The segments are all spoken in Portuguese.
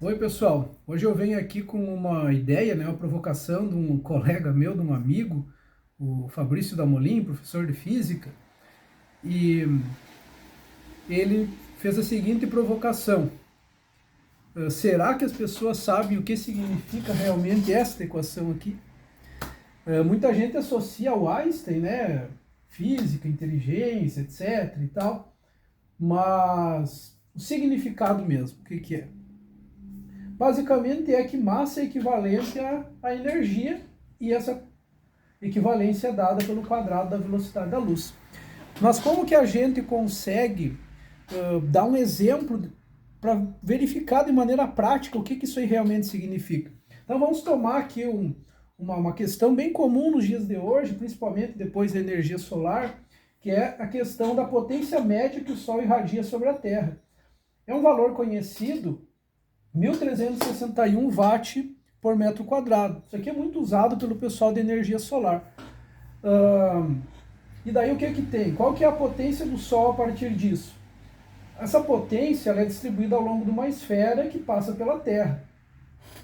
Oi, pessoal. Hoje eu venho aqui com uma ideia, né, uma provocação de um colega meu, de um amigo, o Fabrício Damolin, professor de física, e ele fez a seguinte provocação: será que as pessoas sabem o que significa realmente esta equação aqui? Muita gente associa ao Einstein, né, física, inteligência, etc. e tal, mas o significado mesmo, o que que é? Basicamente é que massa é equivalente à energia e essa equivalência é dada pelo quadrado da velocidade da luz. Mas como que a gente consegue dar um exemplo para verificar de maneira prática o que, que isso aí realmente significa? Então vamos tomar aqui uma questão bem comum nos dias de hoje, principalmente depois da energia solar, que é a questão da potência média que o Sol irradia sobre a Terra. É um valor conhecido, 1.361 watt por metro quadrado. Isso aqui é muito usado pelo pessoal de energia solar. E daí o que que tem? Qual que é a potência do Sol a partir disso? Essa potência ela é distribuída ao longo de uma esfera que passa pela Terra.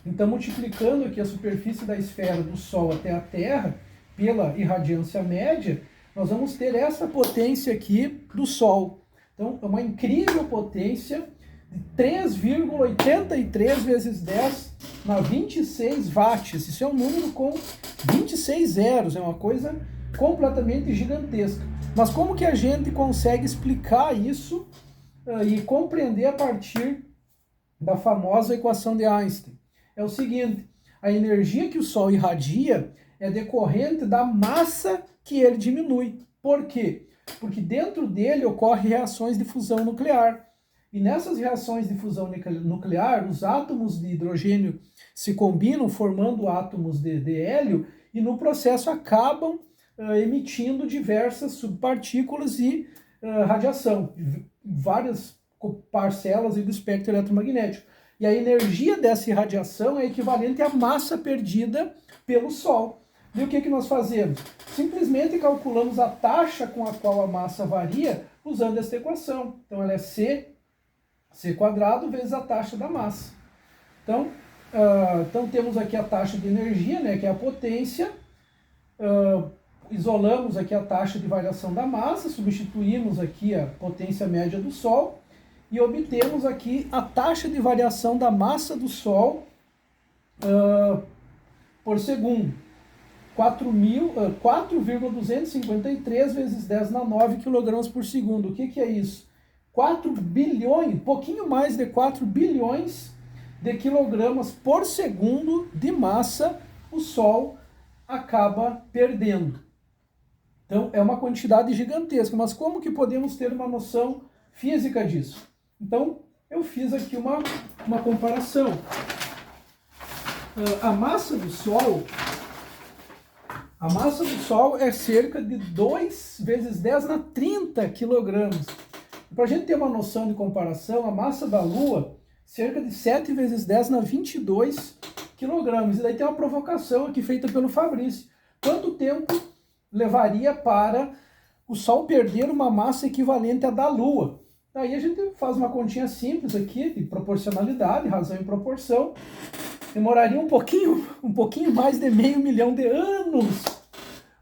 Então, multiplicando aqui a superfície da esfera do Sol até a Terra, pela irradiância média, nós vamos ter essa potência aqui do Sol. Então, é uma incrível potência de 3,83 vezes 10 na 26 watts. Isso é um número com 26 zeros, é uma coisa completamente gigantesca. Mas como que a gente consegue explicar isso e compreender a partir da famosa equação de Einstein? É o seguinte: a energia que o Sol irradia é decorrente da massa que ele diminui. Por quê? Porque dentro dele ocorrem reações de fusão nuclear. E nessas reações de fusão nuclear, os átomos de hidrogênio se combinam formando átomos de hélio e no processo acabam emitindo diversas subpartículas e radiação, várias parcelas do espectro eletromagnético. E a energia dessa irradiação é equivalente à massa perdida pelo Sol. E o que, que nós fazemos? Simplesmente calculamos a taxa com a qual a massa varia usando esta equação. Então ela é C quadrado vezes a taxa da massa. Então, temos aqui a taxa de energia, né, que é a potência, isolamos aqui a taxa de variação da massa, substituímos aqui a potência média do Sol e obtemos aqui a taxa de variação da massa do Sol por segundo. 4,253 vezes 10 na 9 kg por segundo. O que, que é isso? 4 bilhões, pouquinho mais de 4 bilhões de quilogramas por segundo de massa o Sol acaba perdendo. Então é uma quantidade gigantesca, mas como que podemos ter uma noção física disso? Então eu fiz aqui uma comparação. A massa do Sol é cerca de 2 vezes 10 na 30 quilogramas. Para a gente ter uma noção de comparação, a massa da Lua, cerca de 7 vezes 10 na 22 quilogramas. E daí tem uma provocação aqui feita pelo Fabrício. Quanto tempo levaria para o Sol perder uma massa equivalente à da Lua? Daí a gente faz uma continha simples aqui, de proporcionalidade, razão e proporção. Demoraria um pouquinho mais de 500 milhões de anos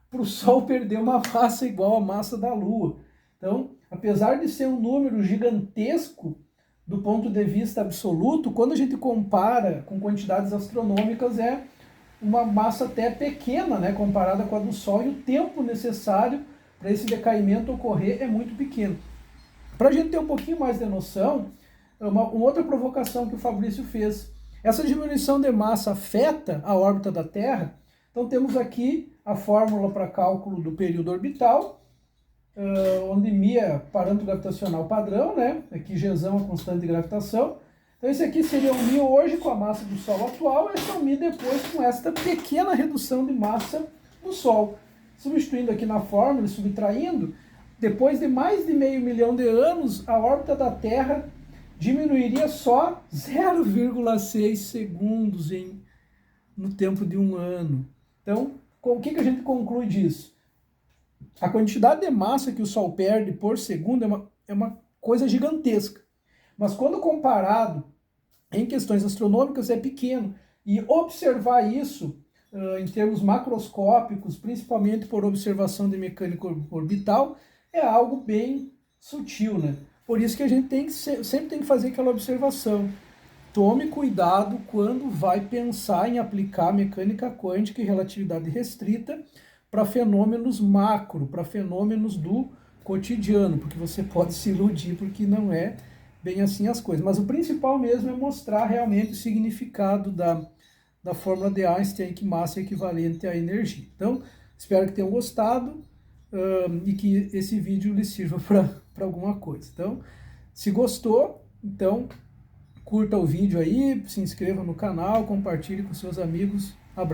para o Sol perder uma massa igual à massa da Lua. Então, apesar de ser um número gigantesco do ponto de vista absoluto, quando a gente compara com quantidades astronômicas, é uma massa até pequena, né, comparada com a do Sol, e o tempo necessário para esse decaimento ocorrer é muito pequeno. Para a gente ter um pouquinho mais de noção, uma outra provocação que o Fabrício fez. Essa diminuição de massa afeta a órbita da Terra. Então temos aqui a fórmula para cálculo do período orbital, onde μ é parâmetro gravitacional padrão, né? Aqui Gzão é a constante de gravitação. Então esse aqui seria o μ hoje com a massa do Sol atual, esse é o μ depois com esta pequena redução de massa do Sol. Substituindo aqui na fórmula e subtraindo, depois de mais de 500 milhões de anos, a órbita da Terra diminuiria só 0,6 segundos no tempo de um ano. Então, o que a gente conclui disso? A quantidade de massa que o Sol perde por segundo é uma coisa gigantesca. Mas quando comparado em questões astronômicas é pequeno. E observar isso em termos macroscópicos, principalmente por observação de mecânica orbital, é algo bem sutil, né? Por isso que a gente sempre tem que fazer aquela observação. Tome cuidado quando vai pensar em aplicar mecânica quântica e relatividade restrita para fenômenos macro, para fenômenos do cotidiano, porque você pode se iludir, porque não é bem assim as coisas. Mas o principal mesmo é mostrar realmente o significado da fórmula de Einstein, que massa é equivalente à energia. Então, espero que tenham gostado e que esse vídeo lhe sirva para alguma coisa. Então, se gostou, então curta o vídeo aí, se inscreva no canal, compartilhe com seus amigos